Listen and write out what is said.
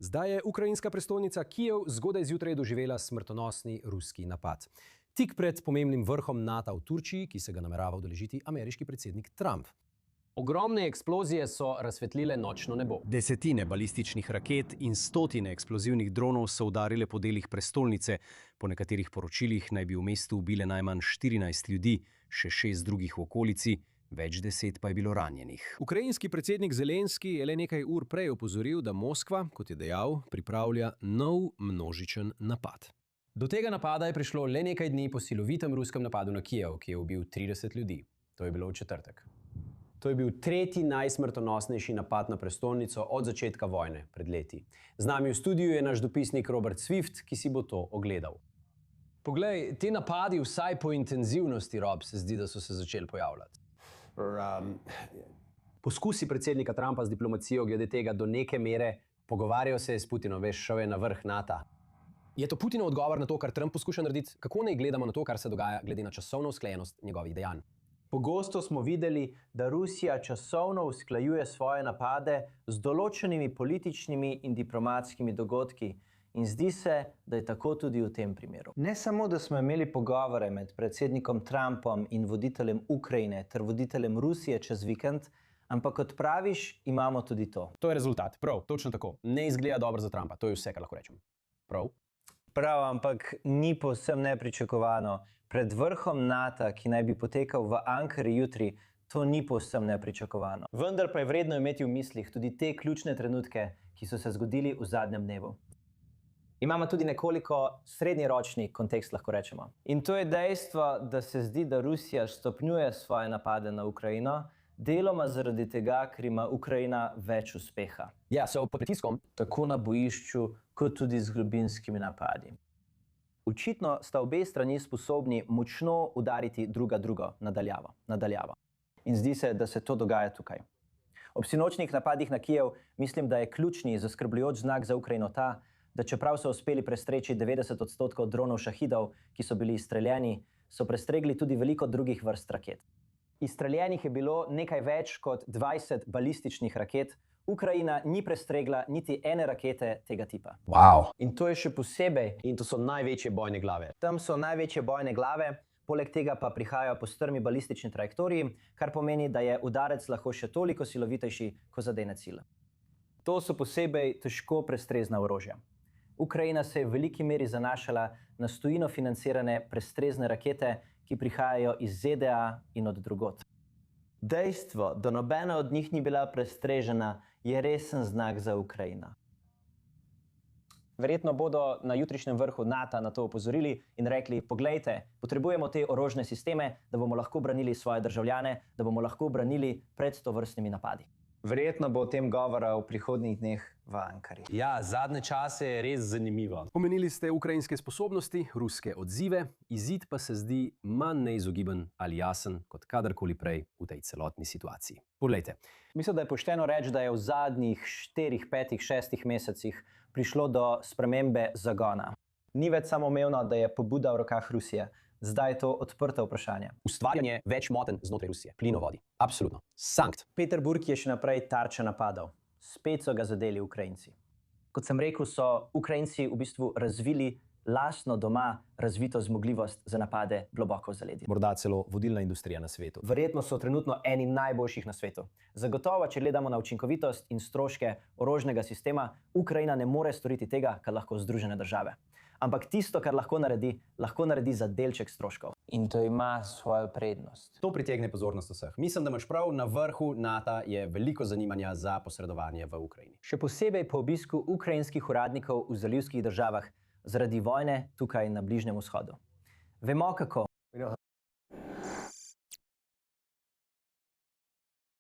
Zdaj je ukrajinska prestolnica Kijev zgodaj zjutraj doživela smrtonosni ruski napad. Tik pred pomembnim vrhom NATO v Turčiji, ki se ga namerava udeležiti ameriški predsednik Trump. Ogromne eksplozije so razsvetlile nočno nebo. Desetine balističnih raket in stotine eksplozivnih dronov so udarile po delih prestolnice. Po nekaterih poročilih naj bi v mestu ubile najmanj 14 ljudi, še 6 drugih v okolici, več deset pa je bilo ranjenih. Ukrajinski predsednik Zelenski je le nekaj ur prej opozoril, da Moskva, kot je dejal, pripravlja nov množičen napad. Do tega napada je prišlo le nekaj dni po silovitem ruskem napadu na Kijev, ki je ubil 30 ljudi. To je bilo v četrtek. To je bil tretji najsmrtonosnejši napad na prestolnico od začetka vojne pred leti. Z nami v studiu je naš dopisnik Robert Swift, ki si bo to ogledal. Poglej, te napadi vsaj po intenzivnosti, Rob, se zdi, da so se začeli pojavljati. Poskusi predsednika Trumpa z diplomacijo glede tega do neke mere, pogovarjajo se s Putinom, veš, šel je na vrh NATO. Je to Putinov odgovor na to, kar Trump poskuša narediti? Kako naj gledamo na to, kar se dogaja glede na časovno usklajenost njegovih dejanj? Pogosto smo videli, da Rusija časovno usklajuje svoje napade z določenimi političnimi in diplomatskimi dogodki. In zdi se, da je tako tudi v tem primeru. Ne samo, da smo imeli pogovore med predsednikom Trumpom in voditeljem Ukrajine ter voditeljem Rusije čez vikend, ampak kot praviš, imamo tudi to. To je rezultat, prav, točno tako. Ne izgleda dobro za Trumpa, to je vse, kar lahko rečem. Prav? Prav, ampak ni povsem nepričakovano. Pred vrhom NATO, ki naj bi potekal v Ankari jutri, to ni povsem nepričakovano. Vendar pa je vredno imeti v mislih tudi te ključne trenutke, ki so se zgodili v zadnjem dnevu. Imamo tudi nekoliko srednjeročni kontekst, lahko rečemo. In to je dejstvo, da se zdi, da Rusija stopnjuje svoje napade na Ukrajino, deloma zaradi tega, ker ima Ukrajina več uspeha. Ja, so pod pritiskom. Tako na bojišču, kot tudi z globinskimi napadi. Očitno sta obe strani sposobni močno udariti drugo nadaljavo. In zdi se, da se to dogaja tukaj. Ob sinočnih napadih na Kijev mislim, da je ključni zaskrbljujoč znak za Ukrajino ta, da čeprav so uspeli prestreči 90% dronov šahidov, ki so bili izstreljeni, so prestregli tudi veliko drugih vrst raket. Izstreljenih je bilo nekaj več kot 20 balističnih raket, Ukrajina ni prestregla niti ene rakete tega tipa. Wow. In to je še posebej. In to so največje bojne glave. Tam so največje bojne glave, poleg tega pa prihajajo po strmi balistični trajektoriji, kar pomeni, da je udarec lahko še toliko silovitejši, ko zadene cilj. To so posebej težko prestrezna orožja. Ukrajina se je v veliki meri zanašala na s tujino financirane prestrezne rakete, ki prihajajo iz ZDA in od drugod. Dejstvo, da nobena od njih ni bila prestrežena, je resen znak za Ukrajino. Verjetno bodo na jutrišnjem vrhu NATO na to opozorili in rekli, poglejte, potrebujemo te orožne sisteme, da bomo lahko branili svoje državljane, da bomo lahko branili pred tovrstnimi napadi. Verjetno bo o tem govora v prihodnjih dneh v Ankari. Ja, zadnje čase je res zanimivo. Omenili ste ukrajinske sposobnosti, ruske odzive, izid pa se zdi manj neizogiben ali jasen kot kadarkoli prej v tej celotni situaciji. Poglejte. Mislim, da je pošteno reči, da je v zadnjih 4, 5, 6 mesecih prišlo do spremembe zagona. Ni več samoumevno, da je pobuda v rokah Rusije. Zdaj je to odprto vprašanje. Ustvarjanje več motenj znotraj Rusije, plinovodi. Absolutno. Sankt. Peterburg je še naprej tarča napadov. Spet so ga zadeli Ukrajinci. Kot sem rekel, so Ukrajinci v bistvu razvili lastno doma razvito zmogljivost za napade globoko v zaledje. Morda celo vodilna industrija na svetu. Verjetno so trenutno eni najboljših na svetu. Zagotovo, če gledamo na učinkovitost in stroške orožnega sistema, Ukrajina ne more storiti tega, kar lahko Združene države. Ampak tisto, kar lahko naredi za delček stroškov. In to ima svojo prednost. To pritegne pozornost vseh. Mislim, da imaš prav, na vrhu NATO je veliko zanimanja za posredovanje v Ukrajini. Še posebej po obisku ukrajinskih uradnikov v zalivskih državah zaradi vojne tukaj na Bližnjem vzhodu. Vemo kako.